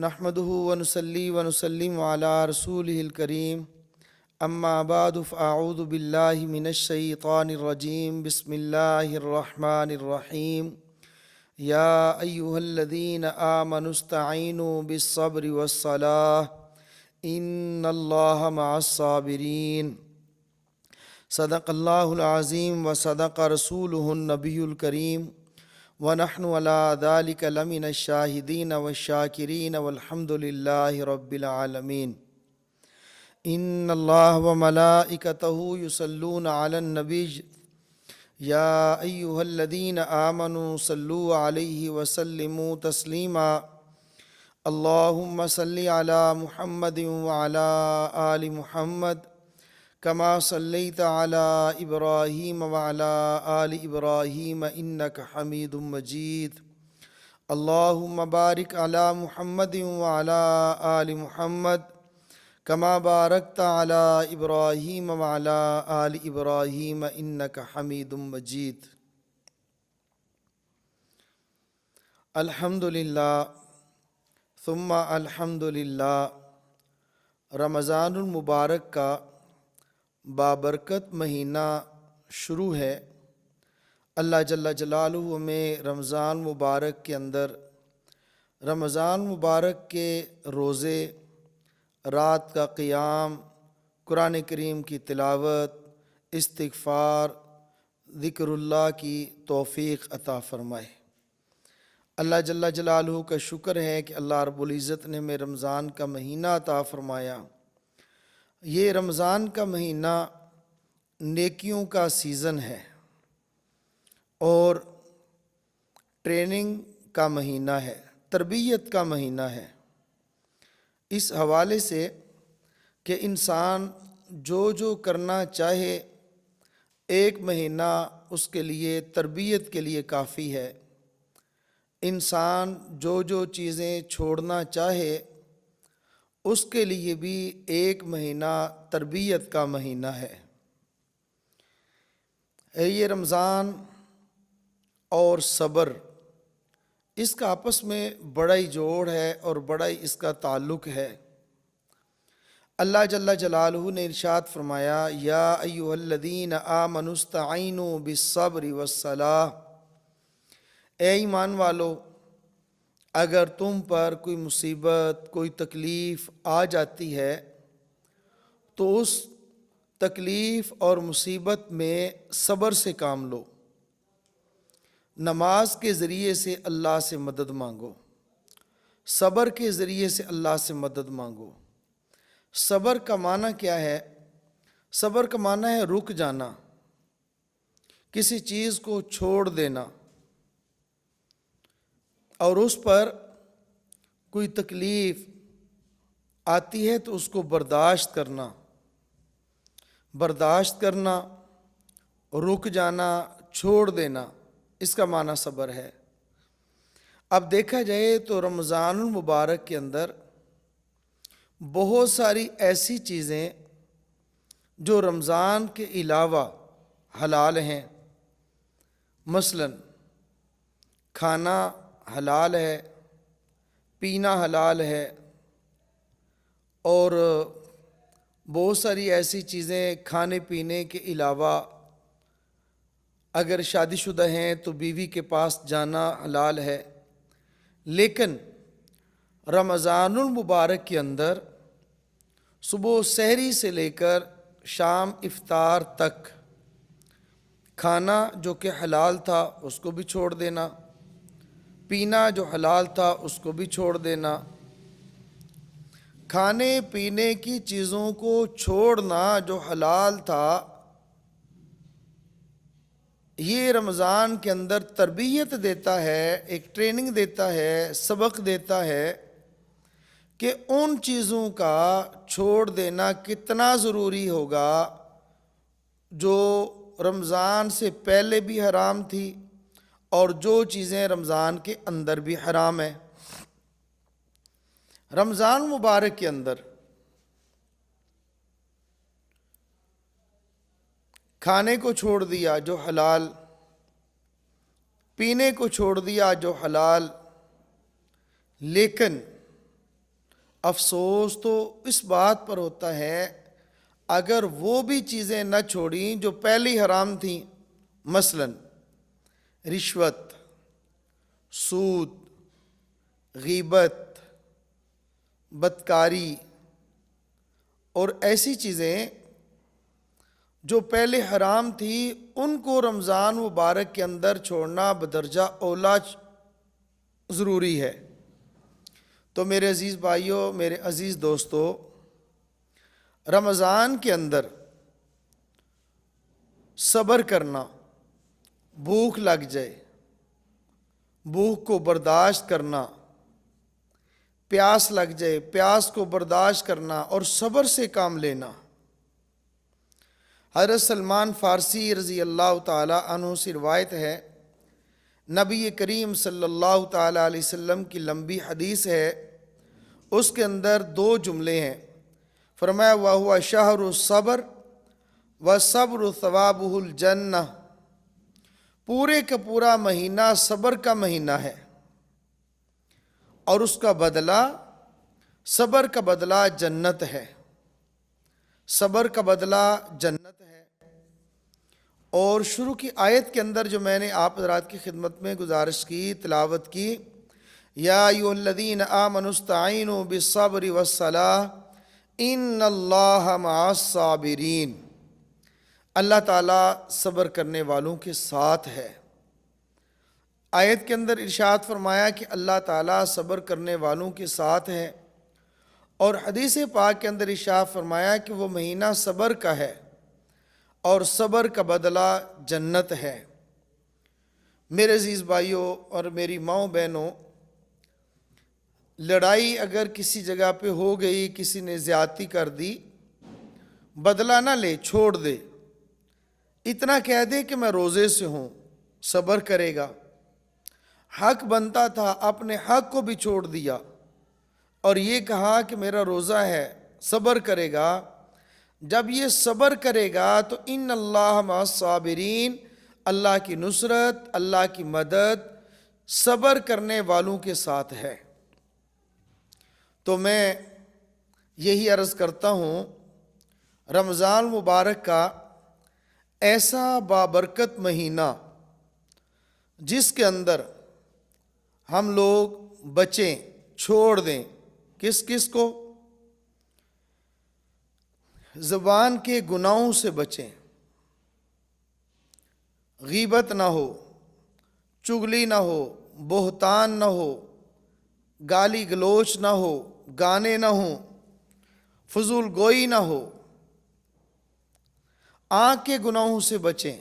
نحمده ونصلي ونسلم على رسوله الكريم اما بعد فاعوذ بالله من الشيطان الرجيم بسم الله الرحمن الرحيم يا ايها الذين آمنوا استعينوا بالصبر والصلاة ان الله مع الصابرين صدق الله العظيم وصدق رسوله النبي الكريم ونحن على ذلك لمن الشاهدين والشاكرين والحمد لله رب العالمين ان الله وملائكته يصلون على النبي يا ايها الذين آمنوا صلوا عليه وسلموا تسليما اللهم صل على محمد وعلى آل محمد كما صليت على إبراهيم وعلى آل إبراهيم إنك حميد مجيد اللهم بارك على محمد وعلى آل محمد كما باركت على إبراهيم وعلى آل إبراهيم إنك حميد مجيد الحمد لله ثم الحمد لله رمضان المبارک کا بابرکت مہینہ شروع ہے۔ اللہ جل جلالہ ہمیں رمضان مبارک کے اندر رمضان مبارک کے روزے، رات کا قیام، قرآن کریم کی تلاوت، استغفار، ذکر اللہ کی توفیق عطا فرمائے۔ اللہ جل جلالہ کا شکر ہے کہ اللہ رب العزت نے ہمیں رمضان کا مہینہ عطا فرمایا۔ یہ رمضان کا مہینہ نیکیوں کا سیزن ہے اور ٹریننگ کا مہینہ ہے، تربیت کا مہینہ ہے، اس حوالے سے کہ انسان جو کرنا چاہے ایک مہینہ اس کے لیے تربیت کے لیے کافی ہے۔ انسان جو چیزیں چھوڑنا چاہے اس کے لیے بھی ایک مہینہ تربیت کا مہینہ ہے۔ یہ رمضان اور صبر، اس کا آپس میں بڑا ہی جوڑ ہے اور بڑا ہی اس کا تعلق ہے۔ اللہ جل جلالہ نے ارشاد فرمایا یا ایھا الذین آمنوا استعینوا بالصبر والصلاۃ، اے ایمان والو، اگر تم پر کوئی مصیبت، کوئی تکلیف آ جاتی ہے تو اس تکلیف اور مصیبت میں صبر سے کام لو، نماز کے ذریعے سے اللہ سے مدد مانگو، صبر کے ذریعے سے اللہ سے مدد مانگو۔ صبر کا معنی کیا ہے؟ صبر کا معنی ہے رک جانا، کسی چیز کو چھوڑ دینا اور اس پر کوئی تکلیف آتی ہے تو اس کو برداشت کرنا، رک جانا، چھوڑ دینا، اس کا معنی صبر ہے۔ اب دیکھا جائے تو رمضان المبارک کے اندر بہت ساری ایسی چیزیں جو رمضان کے علاوہ حلال ہیں، مثلا کھانا حلال ہے، پینا حلال ہے، اور بہت ساری ایسی چیزیں کھانے پینے کے علاوہ اگر شادی شدہ ہیں تو بیوی کے پاس جانا حلال ہے۔ لیکن رمضان المبارک کے اندر صبح سحری سے لے کر شام افطار تک کھانا جو کہ حلال تھا اس کو بھی چھوڑ دینا، پینا جو حلال تھا اس کو بھی چھوڑ دینا۔ کھانے پینے کی چیزوں کو چھوڑنا جو حلال تھا، یہ رمضان کے اندر تربیت دیتا ہے، ایک ٹریننگ دیتا ہے، سبق دیتا ہے کہ ان چیزوں کا چھوڑ دینا کتنا ضروری ہوگا جو رمضان سے پہلے بھی حرام تھی اور جو چیزیں رمضان کے اندر بھی حرام ہیں۔ رمضان مبارک کے اندر کھانے کو چھوڑ دیا جو حلال، پینے کو چھوڑ دیا جو حلال، لیکن افسوس تو اس بات پر ہوتا ہے اگر وہ بھی چیزیں نہ چھوڑیں جو پہلی حرام تھیں، مثلا رشوت، سود، غیبت، بدکاری اور ایسی چیزیں جو پہلے حرام تھی، ان کو رمضان مبارک کے اندر چھوڑنا بدرجہ اولا ضروری ہے۔ تو میرے عزیز بھائیوں، میرے عزیز دوستو، رمضان کے اندر صبر کرنا، بھوک لگ جائے، بھوک کو برداشت کرنا، پیاس لگ جائے، پیاس کو برداشت کرنا اور صبر سے کام لینا۔ حضرت سلمان فارسی رضی اللہ تعالی عنہ سے روایت ہے، نبی کریم صلی اللہ تعالی علیہ وسلم کی لمبی حدیث ہے، اس کے اندر 2 جملے ہیں۔ فرمایا وَهُوَ شَهْرُ الصَّبْرِ وَالصَّبْرُ ثَوَابُهُ الْجَنَّةِ، پورے کا پورا مہینہ صبر کا مہینہ ہے اور اس کا بدلہ، صبر کا بدلہ جنت ہے، صبر کا بدلہ جنت ہے۔ اور شروع کی آیت کے اندر جو میں نے آپ حضرات کی خدمت میں گزارش کی، تلاوت کی، یا ایھا الذین آمنوا استعینوا بالصبر والصلاۃ ان اللہ مع الصابرین، اللہ تعالیٰ صبر کرنے والوں کے ساتھ ہے۔ آیت کے اندر ارشاد فرمایا کہ اللہ تعالیٰ صبر کرنے والوں کے ساتھ ہے، اور حدیث پاک کے اندر ارشاد فرمایا کہ وہ مہینہ صبر کا ہے اور صبر کا بدلہ جنت ہے۔ میرے عزیز بھائیوں اور میری ماؤں بہنوں، لڑائی اگر کسی جگہ پہ ہو گئی، کسی نے زیادتی کر دی، بدلہ نہ لے، چھوڑ دے، اتنا کہہ دے کہ میں روزے سے ہوں، صبر کرے گا۔ حق بنتا تھا، اپنے حق کو بھی چھوڑ دیا اور یہ کہا کہ میرا روزہ ہے، صبر کرے گا۔ جب یہ صبر کرے گا تو ان اللہ مع الصابرین، اللہ کی نصرت، اللہ کی مدد صبر کرنے والوں کے ساتھ ہے۔ تو میں یہی عرض کرتا ہوں، رمضان مبارک کا ایسا بابرکت مہینہ جس کے اندر ہم لوگ بچیں، چھوڑ دیں، کس کس کو؟ زبان کے گناہوں سے بچیں، غیبت نہ ہو، چغلی نہ ہو، بہتان نہ ہو، گالی گلوچ نہ ہو، گانے نہ ہوں، فضول گوئی نہ ہو، آنکھ کے گناہوں سے بچیں،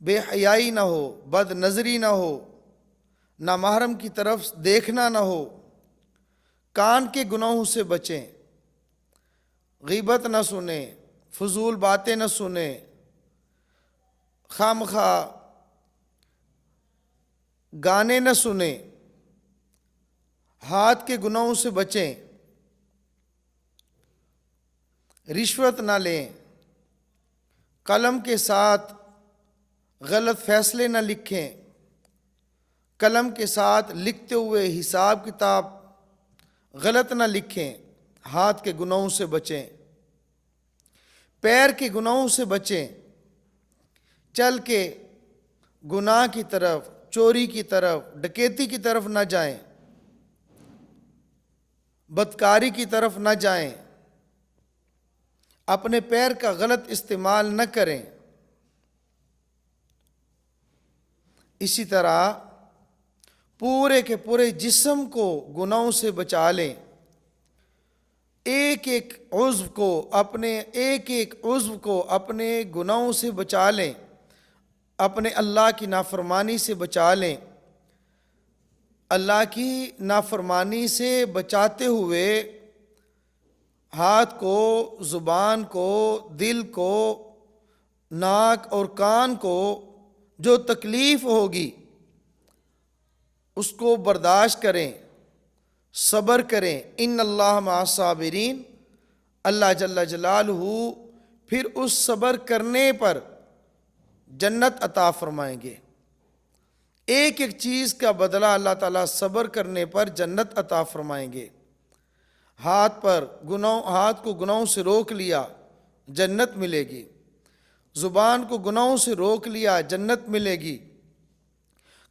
بے حیائی نہ ہو، بد نظری نہ ہو، نامحرم کی طرف دیکھنا نہ ہو، کان کے گناہوں سے بچیں، غیبت نہ سنیں، فضول باتیں نہ سنیں، خامخواہ گانے نہ سنیں، ہاتھ کے گناہوں سے بچیں، رشوت نہ لیں، قلم کے ساتھ غلط فیصلے نہ لکھیں، قلم کے ساتھ لکھتے ہوئے حساب کتاب غلط نہ لکھیں، ہاتھ کے گناہوں سے بچیں، پیر کے گناہوں سے بچیں، چل کے گناہ کی طرف، چوری کی طرف، ڈکیتی کی طرف نہ جائیں، بدکاری کی طرف نہ جائیں، اپنے پیر کا غلط استعمال نہ کریں۔ اسی طرح پورے کے پورے جسم کو گناہوں سے بچا لیں، ایک ایک عضو کو اپنے گناہوں سے بچا لیں، اپنے اللہ کی نافرمانی سے بچا لیں۔ اللہ کی نافرمانی سے بچاتے ہوئے ہاتھ کو، زبان کو، دل کو، ناک اور کان کو جو تکلیف ہوگی اس کو برداشت کریں، صبر کریں۔ ان اللہ مع الصابرین، اللہ جل جلالہ پھر اس صبر کرنے پر جنت عطا فرمائیں گے۔ ایک ایک چیز کا بدلہ اللہ تعالیٰ صبر کرنے پر جنت عطا فرمائیں گے۔ ہاتھ کو گناہوں سے روک لیا، جنت ملے گی۔ زبان کو گناہوں سے روک لیا، جنت ملے گی۔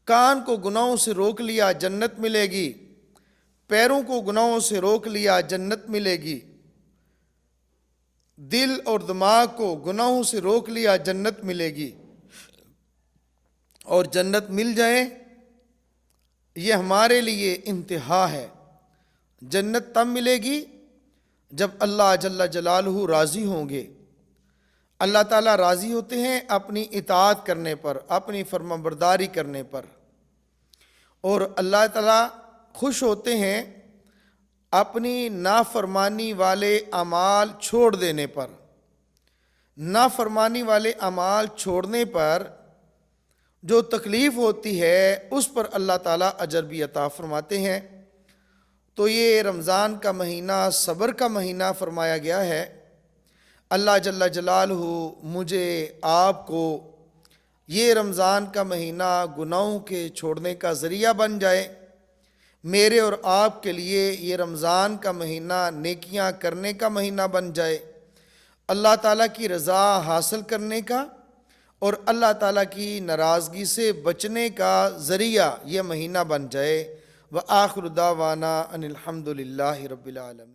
کان کو گناہوں سے روک لیا، جنت ملے گی۔ پیروں کو گناہوں سے روک لیا، جنت ملے گی۔ دل اور دماغ کو گناہوں سے روک لیا، جنت ملے گی۔ اور جنت مل جائے یہ ہمارے لیے انتہا ہے۔ جنت تب ملے گی جب اللہ جل جلالہ راضی ہوں گے۔ اللہ تعالیٰ راضی ہوتے ہیں اپنی اطاعت کرنے پر، اپنی فرمانبرداری کرنے پر، اور اللہ تعالیٰ خوش ہوتے ہیں اپنی نافرمانی والے اعمال چھوڑ دینے پر۔ نافرمانی والے اعمال چھوڑنے پر جو تکلیف ہوتی ہے اس پر اللہ تعالیٰ اجر بھی عطا فرماتے ہیں۔ تو یہ رمضان کا مہینہ صبر کا مہینہ فرمایا گیا ہے۔ اللہ جل جلالہ مجھے آپ کو یہ رمضان کا مہینہ گناہوں کے چھوڑنے کا ذریعہ بن جائے، میرے اور آپ کے لیے یہ رمضان کا مہینہ نیکیاں کرنے کا مہینہ بن جائے، اللہ تعالیٰ کی رضا حاصل کرنے کا اور اللہ تعالیٰ کی ناراضگی سے بچنے کا ذریعہ یہ مہینہ بن جائے۔ وآخر دعوانا ان الحمد للہ رب العالمین۔